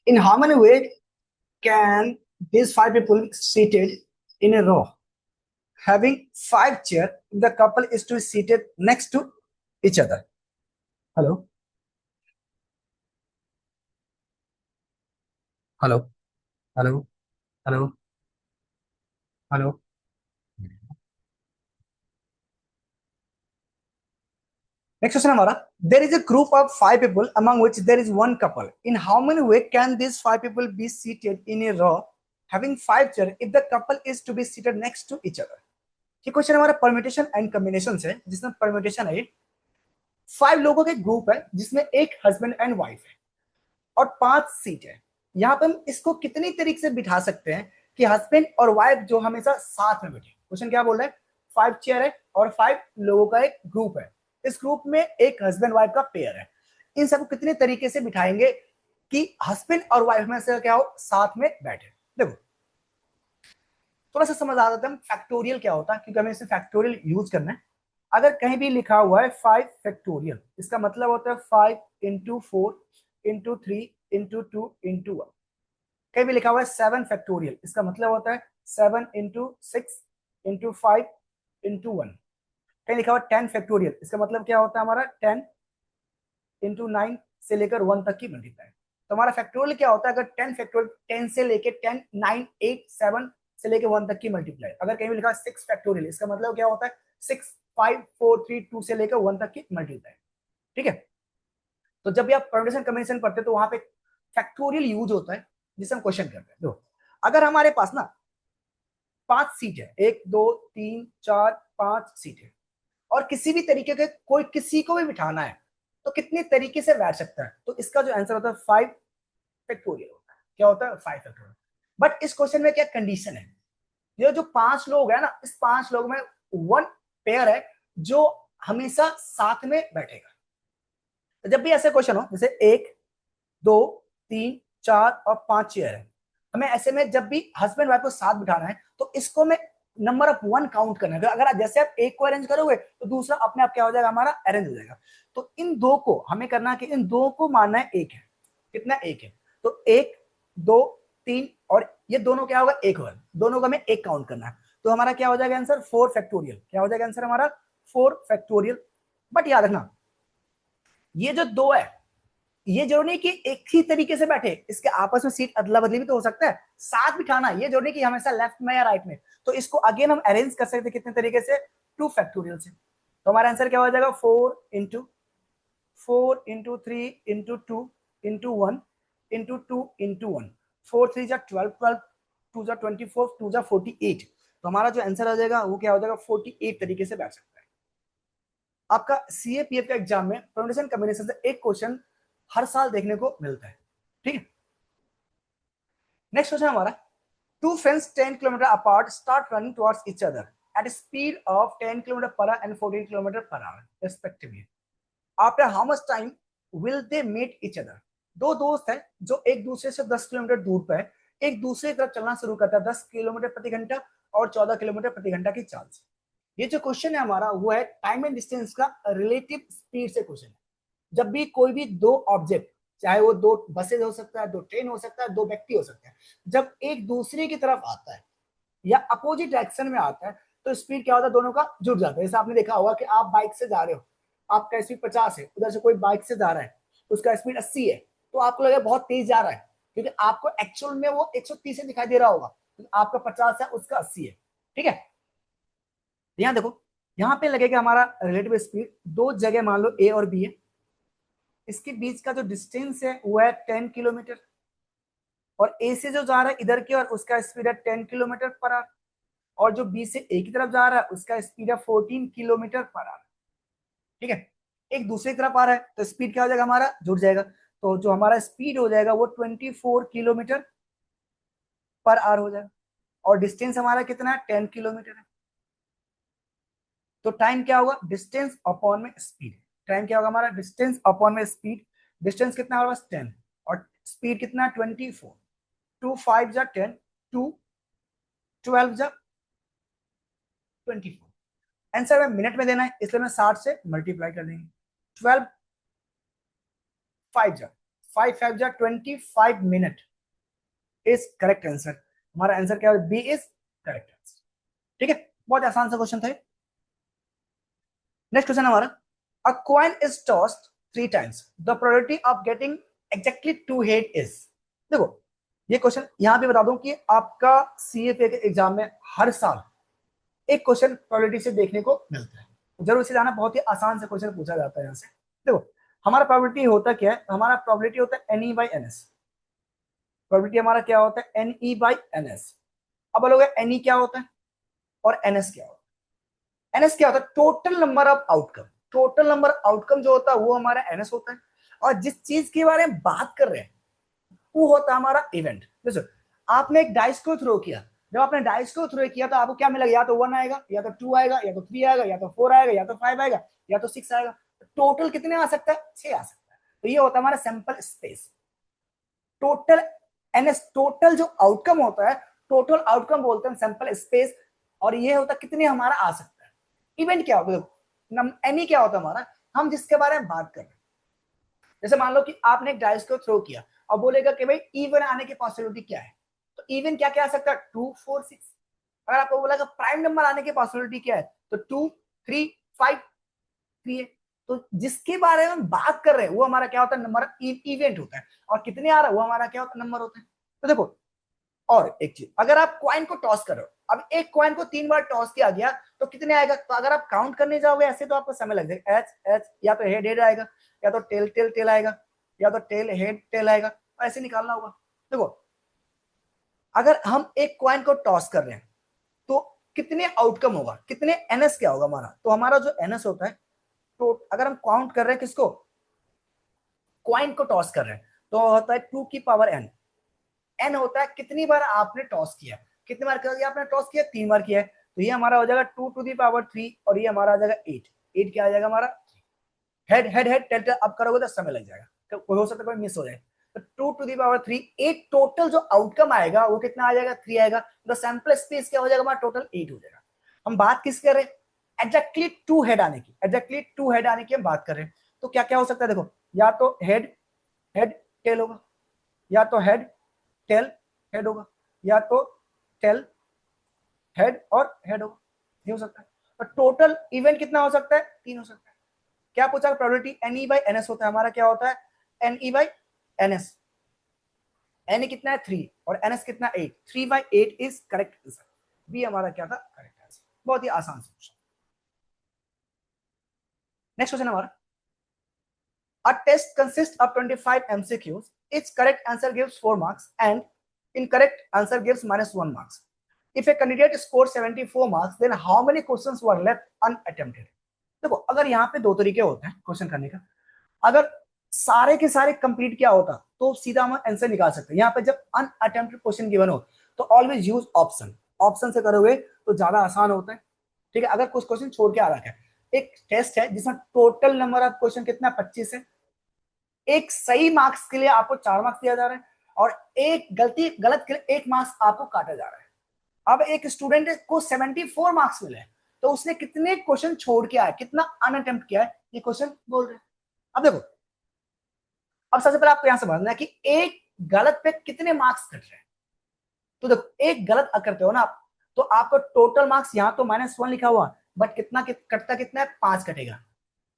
In how many ways can these 5 people seated in a row having 5 chairs if the couple is to be seated next to each other? Hello, hello, hello, hello, hello. Next question हमारा, there is a group of 5 people among which there is one couple. In how many ways can these 5 people be seated in a row having 5 chairs if the couple is to be seated next to each other? ये question हमारा permutation and combination है, जिसमें permutation है 5 लोगों का एक group है जिसमें एक हस्बैंड एंड वाइफ है और 5 सीट है। यहाँ पे हम इसको कितनी तरीके से बिठा सकते हैं कि हस्बैंड और वाइफ जो हमेशा साथ में बैठे। क्वेश्चन क्या बोल रहा है, 5 चेयर है और 5 लोगों का एक ग्रुप है, इस ग्रुप में एक हस्बैंड वाइफ का पेयर है। इन सबको कितने तरीके से बिठाएंगे कि हस्बैंड और वाइफ में से क्या हो, साथ में बैठे। देखो थोड़ा सा समझ आ जाता है फैक्टोरियल क्या होता है, क्योंकि हमें इसे फैक्टोरियल यूज करना है। अगर कहीं भी लिखा हुआ है 5 फैक्टोरियल, इसका मतलब होता है 5 इंटू 4 इंटू 3 इंटू 2 इंटू 1। कहीं भी लिखा हुआ है 7 फैक्टोरियल, इसका मतलब होता है 7 इंटू 6 इंटू 5 इंटू 1। कहीं लिखा हुआ है 10 फैक्टोरियल, इसका मतलब क्या होता है हमारा 10 इंटू 9 से लेकर 1 तक की मल्टीप्लाई। तो हमारा फैक्टोरियल क्या होता है, अगर 10 फैक्टोरियल 10 से लेकर 10 9 8 7 से लेकर 1 तक की मल्टीप्लाई। अगर कहीं भी लिखा है 6 फैक्टोरियल, इसका मतलब क्या होता है 6 5 4 3 2 से लेकर 1 तक की मल्टीप्लाई। ठीक है, तो जब भी आप परम्यूटेशन कॉम्बिनेशन पढ़ते हैं तो वहां पे फैक्टोरियल यूज होता है जिसे हम क्वेश्चन करते हैं। दो, अगर हमारे पास ना 5 सीट है, 1 2 3 4 5 सीट है और किसी भी तरीके के कोई किसी को भी बिठाना है तो कितने तरीके से बैठ सकता है, तो इसका जो आंसर होता है 5 फैक्टोरियल होता है। क्या होता है 5 फैक्टोरियल। बट इस क्वेश्चन में क्या कंडीशन है, ये जो 5 लोग है ना, इस 5 लोग में 1 पेयर है जो हमेशा साथ में बैठेगा। तो जब भी ऐसे क्वेश्चन हो जैसे 1 2 3 4 और 5 चेयर है, हमें ऐसे में जब भी हस्बैंड वाइफ को साथ बिठाना है तो इसको में नंबर ऑफ 1 काउंट करना है। अगर जैसे आप एक को अरेंज करोगे तो दूसरा अपने आप क्या हो जाएगा, हमारा अरेंज हो जाएगा। तो इन दो को हमें करना है कि इन दो को मानना है एक है। कितना एक है, तो 1 2 3 और ये दोनों क्या होगा, एक होगा, दोनों को हमें एक काउंट करना है। तो हमारा क्या हो जाएगा आंसर 4 फैक्टोरियल। क्या हो जाएगा आंसर हमारा 4 फैक्टोरियल। बट याद रखना ये जो दो है, ये जरूरी नहीं कि एक ही तरीके से बैठे, इसके आपस में सीट अदला बदली भी तो हो सकता है। साथ बिठाना ये जरूरी नहीं कि हमेशा लेफ्ट में या राइट में। तो इसको अगेन हम अरेंज कर सकते हैं कितने तरीके से, 2 फैक्टोरियल से। तो हमारा आंसर क्या हो जाएगा 4 इंटू 2 इंटू 1 4 3 जा 12 12 2 जा 24 2 जा 48। तो हमारा जो आंसर आ जाएगा वो क्या हो जाएगा 48 तरीके से बैठ सकता है। आपका सीएपीएफ का एग्जाम में परम्यूटेशन कॉम्बिनेशन से एक क्वेश्चन हर साल देखने को मिलता है। ठीक है, नेक्स्ट क्वेश्चन हमारा, two friends 10 kilometre apart start running towards each other at speed of 10 kilometre per hour and 14 kilometre per hour respectively. After how much time will they meet each other. दो दोस्त हैं जो एक दूसरे से 10 kilometre दूर पर है, एक दूसरे की तरफ चलना शुरू करता है 10 किलोमीटर प्रति घंटा और 14 किलोमीटर प्रति घंटा की चाल से। ये जो क्वेश्चन है हमारा वो है टाइम एंड डिस्टेंस का रिलेटिव स्पीड से क्वेश्चन है। जब भी कोई भी दो ऑब्जेक्ट, चाहे वो दो बसेज हो सकता है, दो ट्रेन हो सकता है, दो व्यक्ति हो सकते हैं, जब एक दूसरे की तरफ आता है या अपोजिट डायरेक्शन में आता है तो स्पीड क्या होता है, दोनों का जुड़ जाता है। जैसे आपने देखा होगा कि आप बाइक से जा रहे हो, आपका स्पीड 50 है, उधर से कोई बाइक से जा रहा है उसका स्पीड 80 है, तो आपको लगे बहुत तेज जा रहा है क्योंकि आपको एक्चुअल में वो 130 से दिखाई दे रहा होगा, तो आपका 50 है उसका 80 है। ठीक है, यहाँ देखो, यहाँ पे लगेगा हमारा रिलेटिव स्पीड, दो जगह मान लो ए और बी है, इसके बीच का जो डिस्टेंस है वो है 10 किलोमीटर और ए से जो जा रहा है इधर की और उसका स्पीड है 10 किलोमीटर पर आवर और जो बी से ए की तरफ जा रहा है उसका स्पीड है 14 किलोमीटर पर आवर। ठीक है, एक दूसरी तरफ आ रहा है तो स्पीड क्या हो जाएगा, हमारा जुड़ जाएगा। तो जो हमारा स्पीड हो जाएगा वो 24 किलोमीटर पर आवर हो जाएगा और डिस्टेंस हमारा कितना है 10 किलोमीटर है। तो टाइम क्या होगा, डिस्टेंस अपॉन में स्पीड। टाइम क्या होगा हमारा, डिस्टेंस अपॉन में स्पीड। डिस्टेंस कितना हमारे पास 10 और स्पीड कितना है 24। 2 5 जा 10, 2 12 जा 24। आंसर में मिनट में देना है इसलिए मैं 60 से मल्टीप्लाई कर देंगे। 12 5 जा 5 5 जा 25 मिनट इज करेक्ट आंसर। हमारा आंसर क्या है, बी इज करेक्ट आंसर। ठीक है, बहुत आसान सा क्वेश्चन था। नेक्स्ट क्वेश्चन हमारा, अ coin is tossed 3 times the probability of getting exactly 2 head is. देखो ये क्वेश्चन यहां पे बता दूं कि आपका सीएफए के एग्जाम में हर साल एक क्वेश्चन प्रोबेबिलिटी से देखने को मिलता है। जरूर से जाना, बहुत ही आसान से क्वेश्चन पूछा जाता है यहाँ से। देखो हमारा प्रोबेबिलिटी होता क्या है, हमारा प्रोबेबिलिटी होता है n E by n S. Probability हमारा क्या होता है, n E by n S. अब बोलोगे एन ई क्या होता है और एन एस क्या होता है। एन एस क्या होता है, total number of outcome. Total number outcome जो होता है वो हमारा एनएस होता है, और जिस चीज के बारे में बात कर रहे हैं वो होता है हमारा इवेंट। जैसे आपने एक डाइस को थ्रो किया, जब आपने डाइस को थ्रो किया तो आपको क्या मिलेगा, या तो 1 आएगा, या तो 2 आएगा, या तो 3 आएगा, या तो 4 आएगा, या तो 5 आएगा, या तो 6 आएगा। टोटल कितने आ सकता है, 6 आ सकता है। तो ये होता है हमारा sample space. Total NS, total जो आउटकम होता है, टोटल आउटकम बोलते हैं सैंपल स्पेस, और ये होता है कितने हमारा आ सकता है। इवेंट क्या होता है, एनी क्या होता है हमारा, हम जिसके बारे में बात कर रहे हैं। जैसे मान लो कि आपने एक डाइस को थ्रो किया और बोलेगा कि भाई इवन आने की पॉसिबिलिटी क्या है, तो इवन क्या क्या आ सकता है, 2 4 6। अगर आपको बोला कि प्राइम नंबर आने की पॉसिबिलिटी क्या है, तो 2 3 5 3 है। तो जिसके बारे में हम बात कर रहे हैं वो हमारा क्या होता है, नंबर इवेंट होता है, और कितने आ रहा है वो हमारा क्या होता है, नंबर होता है। तो देखो, और एक चीज, अगर आप कॉइन को टॉस कर रहे हो, अब एक कॉइन को 3 बार टॉस किया गया तो कितने आएगा, तो अगर आप काउंट करने जाओगे ऐसे तो आपको समय लग जाएगा। एच एच, या तो हेड हेड आएगा, या तो टेल टेल टेल आएगा, या तो टेल हेड टेल आएगा, ऐसे निकालना होगा। देखो, अगर हम एक कॉइन को टॉस कर रहे हैं तो कितने आउटकम होगा, कितने एनएस क्या होगा हमारा, तो हमारा जो एनएस होता है, तो अगर हम काउंट कर रहे हैं किसको, कॉइन को टॉस कर रहे हैं, तो होता है 2 की पावर एन। एन होता है कितनी बार आपने टॉस किया, कितनी बार किया आपने टॉस किया, 3 बार किया है, तो ये हमारा हो जाएगा 2 टू दी पावर 3, और ये हमारा आ जाएगा 8। 8 क्या आ जाएगा हमारा, head head head tail tail, अब करोगे तो समय लग जाएगा, तो कोई हो सकता है कोई मिस हो जाए। तो 2 टू दी पावर 3, एक टोटल जो आउटकम आएगा वो कितना आ जाएगा, 3 आएगा। तो सैंपल स्पेस क्या हो जाएगा हमारा, टोटल 8 हो जाएगा। हम बात किस कर रहे हैं, एग्जैक्टली 2 हेड आने की, एग्जैक्टली 2 हेड आने की हम बात कर रहे हैं। तो क्या क्या हो सकता है, देखो, या तो हेड हेड टेल होगा, या तो हेड टेल हेड होगा, या तो टेल हेड और हेड होगा, ये हो सकता है। और टोटल इवेंट कितना हो सकता है, 3 हो सकता है। क्या पूछा, probability n E by n S होता है हमारा, क्या होता है, n E by n S. N कितना है 3 और एन एस कितना 8, 3/8 इज करेक्ट आंसर। बी हमारा क्या था, करेक्ट आंसर। बहुत ही आसान क्वेश्चन। नेक्स्ट क्वेश्चन हमारा, a test consists of 25 MCQs. Each correct answer gives 4 marks and incorrect answer gives -1 marks. If a candidate scored 74 marks, then how many questions were left unattempted? देखो, अगर यहाँ पे दो तरीके होते हैं क्वेश्चन करने का। अगर सारे के सारे कंप्लीट किया होता तो सीधा हम आंसर निकाल सकते हैं। यहाँ पे जब अनअटेम्प्टेड क्वेश्चन गिवन हो तो ऑलवेज यूज ऑप्शन, ऑप्शन से करोगे तो ज्यादा आसान होता है। ठीक है, अगर कुछ क्वेश्चन छोड़ के आ रखा है, एक टेस्ट है जिसमें टोटल नंबर ऑफ क्वेश्चन कितना 25 है, एक सही मार्क्स के लिए आपको 4 मार्क्स दिया जा रहा है, और एक गलती गलत के लिए 1 मार्क्स आपको काटा जा रहा है। अब एक स्टूडेंट को 74 मार्क्स मिले, तो उसने कितने क्वेश्चन छोड़ के आया, कितना अनअटेम्प्ट किया है, ये क्वेश्चन बोल रहे हैं। अब देखो, अब सबसे पहले आपको यहां समझना है कि एक गलत पे कितने मार्क्स कट रहे हैं। तो देखो, एक गलत करते हो ना आप, तो आपको टोटल मार्क्स यहाँ तो -1 लिखा हुआ, बट कितना कटता कितना है, 5 कटेगा।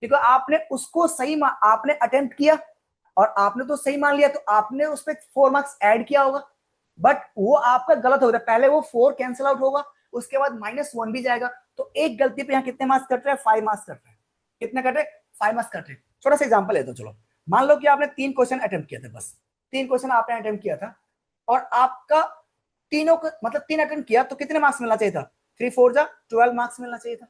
देखो, आपने उसको सही आपने अटेम्प्ट किया और आपने तो सही मान लिया, तो आपने उस पर 4 मार्क्स ऐड किया होगा, बट वो आपका गलत हो गया। पहले वो 4 कैंसिल आउट होगा, उसके बाद -1 भी जाएगा, तो एक गलती पे यहाँ कितने मार्क्स कट रहे हैं, 5 मार्क्स कट रहे हैं। कितने कट रहे, 5 मार्क्स कट रहे हैं। छोटा सा एग्जाम्पल है, तो चलो मान लो कि आपने 3 क्वेश्चन अटेम्प्ट किया था, बस 3 क्वेश्चन आपने अटेम्प्ट किया था, और आपका तीनों को मतलब 3 अटेम्प्ट किया, तो कितने मार्क्स मिलना चाहिए था, 3 4 जा 12 मार्क्स मिलना चाहिए था।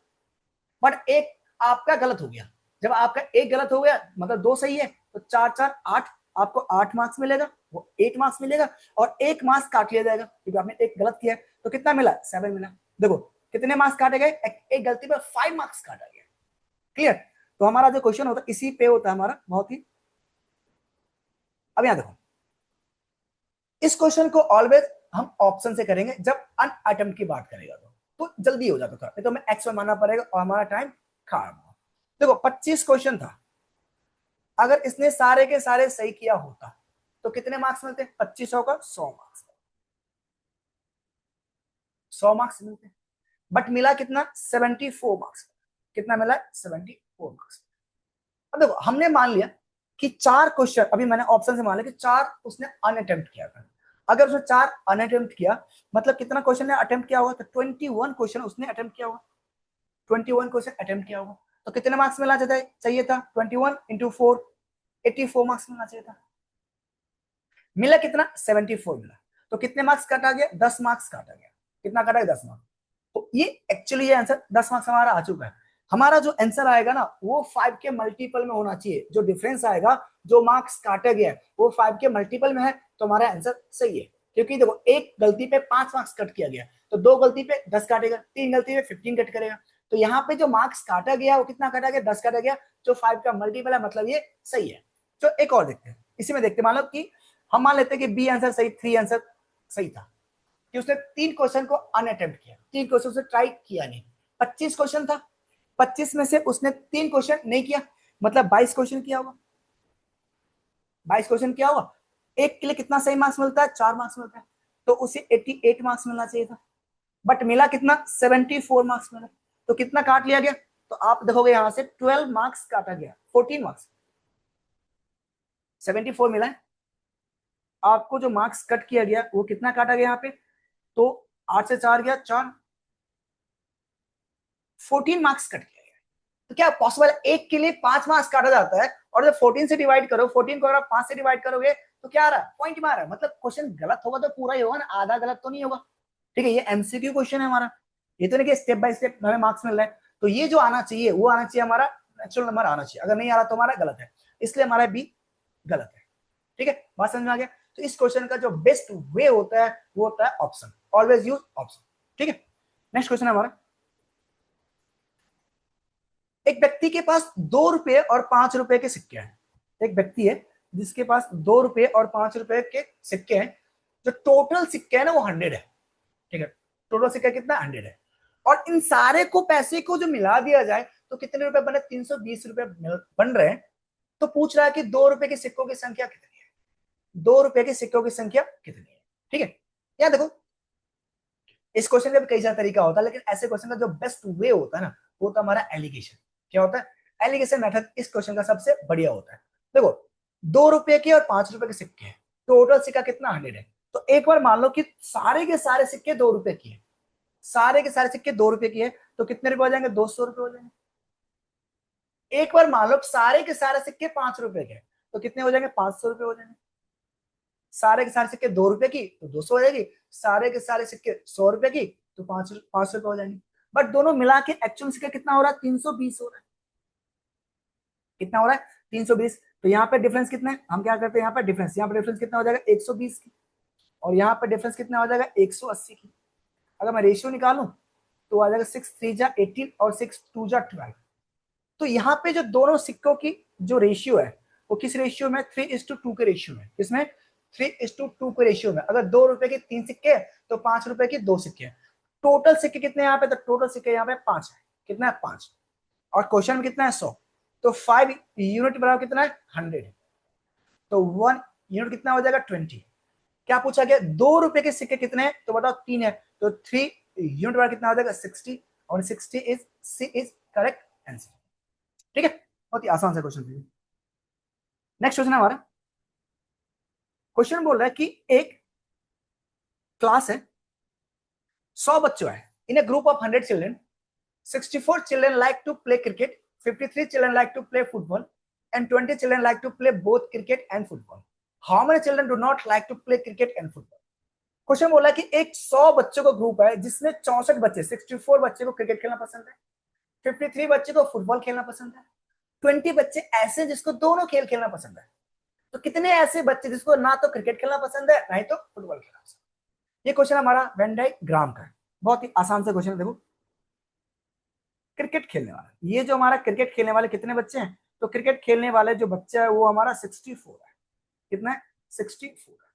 बट एक आपका गलत हो गया। जब आपका एक गलत हो गया, मतलब 2 सही है, तो 4 4 8, आपको 8 मार्क्स मिलेगा, वो 8 मार्क्स मिलेगा, और 1 मार्क्स काट लिया जाएगा क्योंकि आपने एक गलत किया। तो कितना मिला, 7 मिला। देखो कितने मार्क्स काटे गए, एक गलती पर 5 मार्क्स काटा गया। क्लियर। तो हमारा जो क्वेश्चन होता है इसी पे होता है हमारा, बहुत ही। अब यहां देखो, इस क्वेश्चन को ऑलवेज हम ऑप्शन से करेंगे जब अनअटेम्प्ट की बात करेगा, तो जल्दी हो जाता था, तो हमें x1 मानना पड़ेगा और हमारा टाइम खराब होगा। देखो 25 क्वेश्चन था, अगर इसने सारे के सारे सही किया होता तो कितने मार्क्स मिलते, 2500 का 100 मार्क्स, 100 मार्क्स मिलते। बट मिला कितना, 74 मार्क्स। कितना मिला, 74 मार्क्स। अब देखो, हमने मान लिया कि 4 क्वेश्चन, अभी मैंने ऑप्शन से मान लिया कि 4 उसने अनअटेम्प्ट किया था। अगर उसने 4 अनअटेम्प्ट किया, मतलब कितना क्वेश्चन ने अटेम्प्ट किया होगा, तो 21 क्वेश्चन उसने अटेम्प्ट किया होगा। 21 क्वेश्चन अटेम्प्ट किया होगा, तो कितने मार्क्स मिलना चाहिए था, 21 इंटू 4, 84 मार्क्स मिलना चाहिए था। मिला कितना, 74 मिला। तो कितने मार्क्स काटा गया, 10 मार्क्स काटा गया। कितना काटा गया, 10 मार्क्स। तो ये एक्चुअली ये आंसर 10 मार्क्स हमारा आ चुका है। हमारा जो आंसर आएगा ना वो 5 के मल्टीपल में होना चाहिए। जो डिफरेंस आएगा, जो मार्क्स काटा गया है वो 5 के मल्टीपल में है, तो हमारा आंसर सही है। क्योंकि देखो एक गलती पे 5 मार्क्स कट किया गया, तो 2 गलती पे 10 काटेगा, 3 गलती पे 15 कट करेगा। तो यहाँ पे जो मार्क्स काटा गया वो कितना काटा गया, 10 काटा गया, जो 5 का मल्टीपल है, मतलब ये सही है। तो एक और देखते हैं, इसी में देखते हैं। मान लो कि हम मान लेते हैं कि बी आंसर सही, 3 आंसर सही था, कि उसने 3 क्वेश्चन को अनअटेम्प्ट किया, 3 क्वेश्चन से ट्राई किया नहीं। 25 क्वेश्चन था, 25 में से उसने 3 क्वेश्चन नहीं किया, मतलब 22 क्वेश्चन किया होगा। 22 क्वेश्चन किया होगा, एक के लिए कितना सही मार्क्स मिलता है, 4 मार्क्स मिलता है, तो उसे 88 मार्क्स मिलना चाहिए था, बट मिला कितना, 74 मार्क्स मिला। तो कितना काट लिया गया, तो आप देखोगे यहां से 12 मार्क्स काटा गया, 14 मार्क्स, 74 मिला है। आपको जो मार्क्स कट किया गया वो कितना काटा गया यहाँ पे, तो 8 से 4 गया 4, 14 मार्क्स कट किया गया। तो क्या पॉसिबल है एक के लिए 5 मार्क्स काटा जाता है, और जब 14 से डिवाइड करो, 14 को अगर आप 5 से डिवाइड करोगे तो क्या आ रहा है, पॉइंट में आ रहा है। मतलब क्वेश्चन गलत होगा तो पूरा ही होगा ना, आधा गलत तो नहीं होगा। ठीक है, ये एमसीक्यू क्वेश्चन है हमारा, ये तो नहीं कि स्टेप बाय स्टेप हमें मार्क्स मिल रहा है। तो ये जो आना चाहिए वो आना चाहिए हमारा नेचुरल नंबर आना चाहिए, अगर नहीं आ रहा तो हमारा गलत है, इसलिए हमारा बी गलत है। ठीक है, बात समझ में आ गया। तो इस क्वेश्चन का जो बेस्ट वे होता है वो होता है ऑप्शन, ऑलवेज यूज ऑप्शन। ठीक है, नेक्स्ट क्वेश्चन है हमारा, एक व्यक्ति के पास 2 रुपए और 5 रुपए के सिक्के हैं। एक व्यक्ति है जिसके पास 2 रुपए और 5 रुपए के सिक्के हैं, जो टोटल सिक्के हैं ना वो 100 है। ठीक है, टोटल सिक्का कितना, 100 है, और इन सारे को पैसे को जो मिला दिया जाए तो कितने रुपए बने, 320 रुपए बन रहे हैं। तो पूछ रहा है कि 2 रुपए के सिक्कों की संख्या कितनी है, 2 रुपए के सिक्कों की संख्या कितनी है। ठीक है, या देखो इस क्वेश्चन का भी कई सारा तरीका होता है, लेकिन ऐसे क्वेश्चन का जो बेस्ट वे होता है ना वो तो हमारा एलिगेशन। क्या होता है, एलिगेशन मेथड इस क्वेश्चन का सबसे बढ़िया होता है। देखो 2 रुपए के और 5 रुपए के सिक्के हैं, टोटल सिक्का कितना, 100 है। तो एक बार मान लो कि सारे के सारे सिक्के 2 रुपए की है, सारे के सारे सिक्के 2 रुपए की है, तो कितने रुपए हो जाएंगे, 200 रुपए हो जाएंगे। एक बार मान लो सारे के सारे सिक्के 5 रुपए के, तो कितने हो जाएंगे, 500 रुपए हो जाएंगे। सारे के सारे सिक्के 2 रुपए की तो 200 हो जाएगी, सारे के सारे सिक्के 100 रुपए की तो 500 रुपए हो जाएंगे। बट दोनों मिला के एक्चुअल सिक्का कितना हो रहा है, 320 हो रहा है। कितना हो रहा है, 320। तो यहाँ पे डिफरेंस कितना है, हम क्या करते हैं, यहाँ पे डिफरेंस, यहाँ पे डिफरेंस कितना हो जाएगा, 120 की, और यहाँ पे डिफरेंस कितना हो जाएगा, 180 की। अगर मैं रेशियो निकालूं तो आ जाएगा 6 3 जा 18 और 6 2 जा 12। तो यहाँ पे जो दोनों सिक्कों की जो रेशियो है वो किस रेशियो में, 3:2 के रेशियो में। किसमें, 3:2 के रेशियो में। अगर 2 रुपए के 3 सिक्के तो 5 रुपए के 2 सिक्के। टोटल सिक्के कितने यहाँ पे, तो टोटल सिक्के यहाँ पे 5 है। कितना है, 5, और क्वेश्चन में कितना है, 100। तो 5 यूनिट बराबर कितना है, 100। तो 1 यूनिट कितना हो जाएगा, 20। क्या पूछा गया, 2 रुपए के सिक्के कितने हैं, तो बताओ 3 है, तो 3 यूनिट बराबर कितना हो जाएगा, 60, और 60 is C is correct answer. ठीक है, बहुत ही आसान सा क्वेश्चन है। नेक्स्ट क्वेश्चन है हमारा, क्वेश्चन बोल रहा है कि एक क्लास है, 100 बच्चों है, in a group of 100 children, 64 children like to play cricket, 53 children like to play football, and 20 children like to play both cricket and football. How many children do not like to play cricket and football. Question बोला कि एक 100 बच्चों का group है जिसमें 64 बच्चे, 64 बच्चे को क्रिकेट खेलना पसंद है, 53 बच्चे को फुटबॉल खेलना पसंद है, 20 बच्चे ऐसे जिसको दोनों खेल खेलना पसंद है। तो कितने ऐसे बच्चे जिसको ना तो क्रिकेट खेलना पसंद है ना ही तो फुटबॉल खेलना पसंद है। ये क्वेश्चन हमारा वेन डायग्राम का है, बहुत ही आसान से क्वेश्चन। देखो क्रिकेट खेलने वाला, ये जो हमारा क्रिकेट खेलने वाले कितने बच्चे हैं, तो क्रिकेट खेलने वाले जो बच्चा है वो हमारा 64 है। कितना है, 64 है।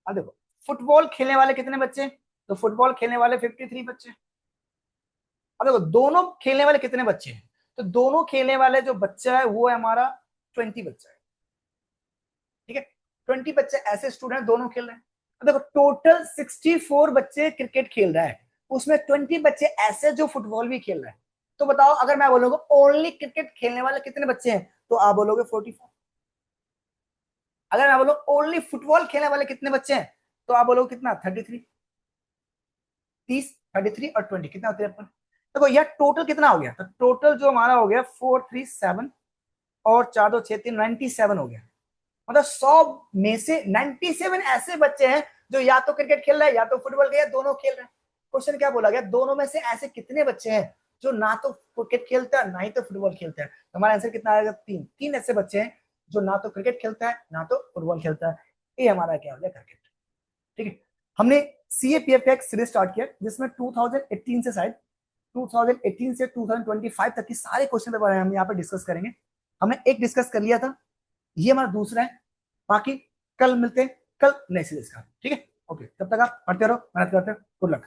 अब देखो फुटबॉल खेलने वाले कितने बच्चे, तो फुटबॉल खेलने वाले 53 बच्चे। अब देखो दोनों खेलने वाले कितने बच्चे हैं, तो दोनों खेलने वाले जो बच्चा है वो है हमारा 20 बच्चा है। ठीक है, 20 बच्चे ऐसे स्टूडेंट दोनों खेल रहे हैं। अब देखो टोटल 64 बच्चे क्रिकेट खेल रहा है, उसमें 20 बच्चे ऐसे जो फुटबॉल भी खेल रहे हैं। तो बताओ अगर मैं बोलूंगा ओनली क्रिकेट खेलने वाले कितने बच्चे हैं, तो आप बोलोगे 44। अगर मैं बोलूं ओनली फुटबॉल खेलने वाले कितने बच्चे हैं, तो आप बोलोगे कितना, 33। 30, 33 और 20 कितना, 53। देखो यह टोटल कितना हो गया, तो टोटल जो हमारा हो गया 437, और 4 2 6 3 97 हो गया। मतलब 100 में से 97 ऐसे बच्चे हैं जो या तो क्रिकेट खेल रहे हैं या तो फुटबॉल खेल, दोनों खेल रहे हैं। क्वेश्चन क्या बोला गया, दोनों में से ऐसे कितने बच्चे हैं, जो ना तो क्रिकेट खेलता है ना ही तो फुटबॉल खेलता है। तो हमारा आंसर कितना आएगा? तीन। तीन ऐसे बच्चे हैं जो ना तो क्रिकेट खेलता है ना तो फुटबॉल खेलता है। ये हमारा क्या हो गया? क्रिकेट। ठीक है। हमने सीएपीएफ का एक सीरीज स्टार्ट किया जिसमें 2018 से शायद 2018 से 2025 तक की सारे क्वेश्चन पेपर हम यहाँ पे डिस्कस करेंगे। हमने एक डिस्कस कर लिया था, ये हमारा दूसरा है। बाकी कल मिलते हैं, कल नए सीरीज का। ठीक है, ओके, तब तक आप पढ़ते रहो, मेहनत करते रहो। Good luck.